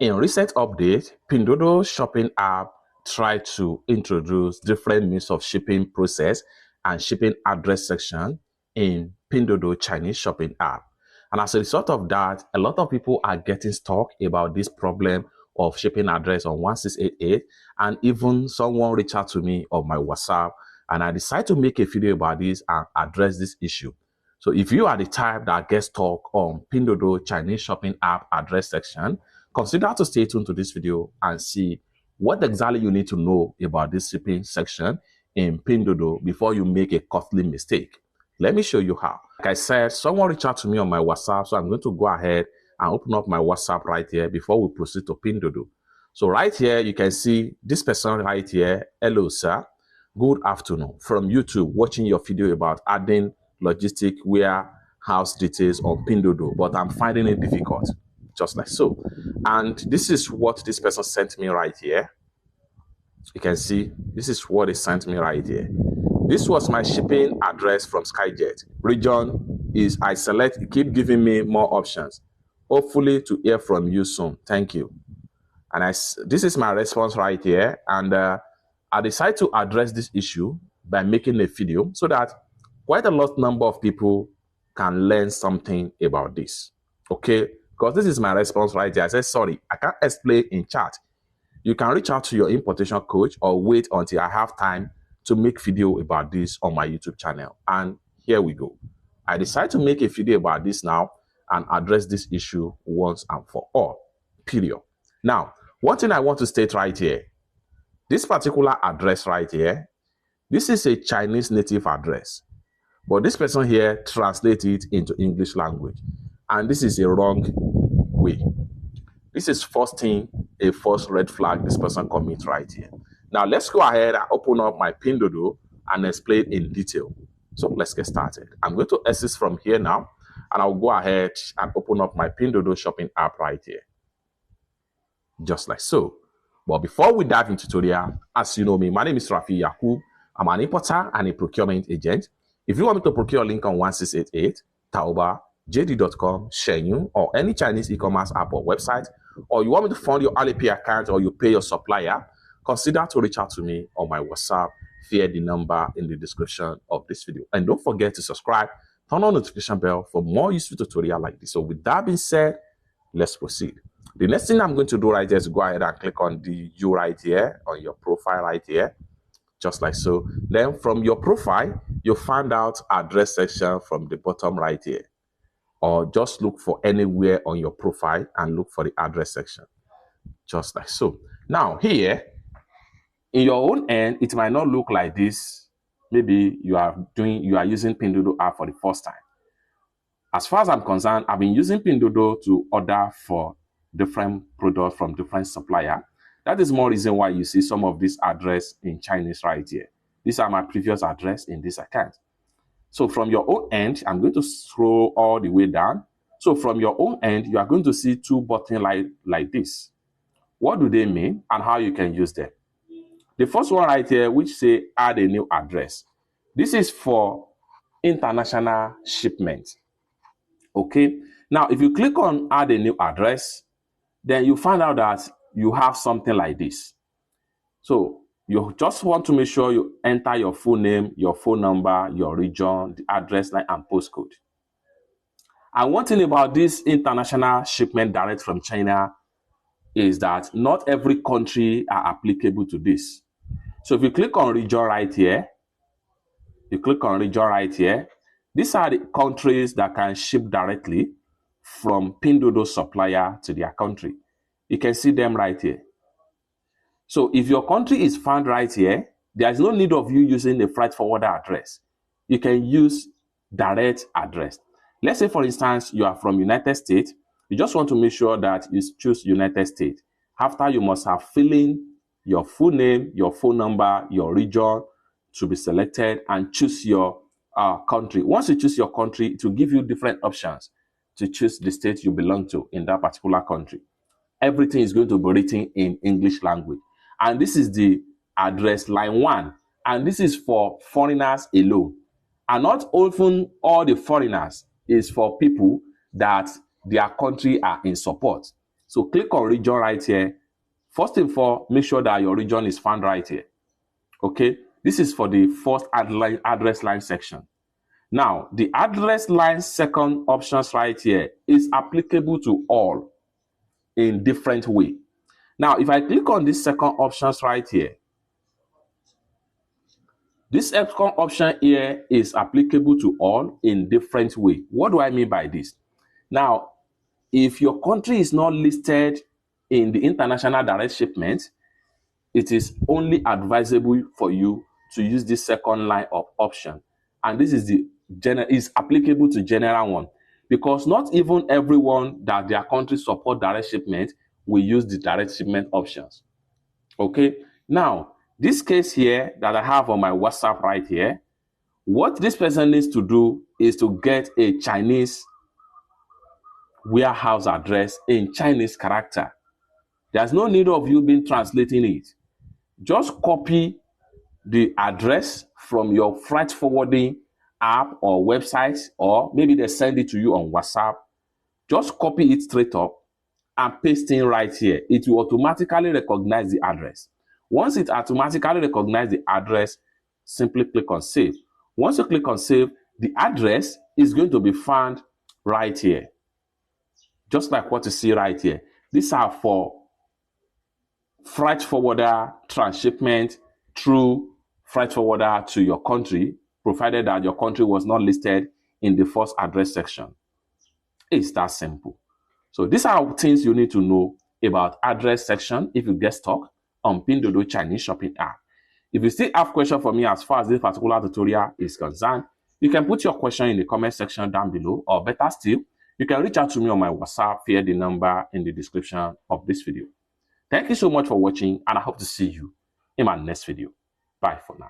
In recent update, Pinduoduo shopping app tried to introduce different means of shipping process and shipping address section in Pinduoduo Chinese shopping app. And as a result of that, a lot of people are getting stuck about this problem of shipping address on 1688. And even someone reached out to me on my WhatsApp, and I decided to make a video about this and address this issue. So if you are the type that gets stuck on Pinduoduo Chinese shopping app address section, consider to stay tuned to this video and see what exactly you need to know about this shipping section in Pinduoduo before you make a costly mistake. Let me show you how. Like I said, someone reached out to me on my WhatsApp, so I'm going to go ahead and open up my WhatsApp right here before we proceed to Pinduoduo. So right here, you can see this person right here. Hello, sir. Good afternoon. From YouTube, watching your video about adding logistic warehouse details on Pinduoduo, but I'm finding it difficult. Just like so. And this is what this person sent me right here. You can see this is what they sent me right here. This was my shipping address from Skyjet. Region is I select, keep giving me more options. Hopefully to hear from you soon. Thank you. And this is my response right here. And I decided to address this issue by making a video so that quite a lot number of people can learn something about this. Okay? Because this is my response right here. I said, sorry, I can't explain in chat. You can reach out to your importation coach or wait until I have time to make video about this on my YouTube channel. And here we go. I decided to make a video about this now and address this issue once and for all, period. Now, one thing I want to state right here, this particular address right here, this is a Chinese native address. But this person here translates it into English language. And this is a wrong way. This is first thing, a first red flag this person commits right here. Now let's go ahead and open up my Pinduoduo and explain in detail. So let's get started. I'm going to exit from here now, and I'll go ahead and open up my Pinduoduo shopping app right here. Just like so. But before we dive into tutorial, as you know me, my name is Rafi Yakub. I'm an importer and a procurement agent. If you want me to procure a link on 1688, Taoba, JD.com, Shenyun, or any Chinese e-commerce app or website, or you want me to fund your Alipay account or you pay your supplier, consider to reach out to me on my WhatsApp via the number in the description of this video. And don't forget to subscribe, turn on the notification bell for more useful tutorials like this. So with that being said, let's proceed. The next thing I'm going to do right here is go ahead and click on the U right here, on your profile right here, just like so. Then from your profile, you'll find out address section from the bottom right here. Or just look for anywhere on your profile and look for the address section, just like so. Now here, in your own end, it might not look like this. Maybe you are using Pinduoduo app for the first time. As far as I'm concerned, I've been using Pinduoduo to order for different products from different suppliers. That is more reason why you see some of this address in Chinese right here. These are my previous address in this account. So from your own end, I'm going to scroll all the way down. So from your own end, you are going to see two buttons like this. What do they mean and how you can use them? The first one right here, which say add a new address. This is for international shipment. Okay. Now, if you click on add a new address, then you find out that you have something like this. So you just want to make sure you enter your full name, your phone number, your region, the address line, and postcode. And one thing about this international shipment direct from China is that not every country are applicable to this. So if you click on region right here, these are the countries that can ship directly from Pinduoduo supplier to their country. You can see them right here. So if your country is found right here, there is no need of you using a freight forwarder address. You can use direct address. Let's say, for instance, you are from United States. You just want to make sure that you choose United States. After, you must have filled in your full name, your phone number, your region to be selected, and choose your country. Once you choose your country, it will give you different options to choose the state you belong to in that particular country. Everything is going to be written in English language. And this is the address line 1. And this is for foreigners alone. And not often all the foreigners is for people that their country are in support. So click on region right here. First of all, make sure that your region is found right here. Okay, this is for the first address line section. Now, the address line second options right here is applicable to all in different way. Now, if I click on this second options right here, this second option here is applicable to all in different way. What do I mean by this? Now, if your country is not listed in the international direct shipment, it is only advisable for you to use this second line of option. And this is is applicable to general one, because not even everyone that their country support direct shipment will use the direct shipment options. Okay, now this case here that I have on my WhatsApp right here, what this person needs to do is to get a Chinese warehouse address in Chinese character. There's no need of you being translating it. Just copy the address from your freight forwarding app or website, or maybe they send it to you on WhatsApp. Just copy it straight up and paste it right here. It will automatically recognize the address. Once it automatically recognizes the address, simply click on save. Once you click on save, the address is going to be found right here. Just like what you see right here. These are for freight forwarder transshipment through freight forwarder to your country, provided that your country was not listed in the first address section. It's that simple. So these are things you need to know about address section if you get stuck on Pinduoduo Chinese shopping app. If you still have questions for me as far as this particular tutorial is concerned, you can put your question in the comment section down below, or better still, you can reach out to me on my WhatsApp via the number in the description of this video. Thank you so much for watching, and I hope to see you in my next video. Bye for now.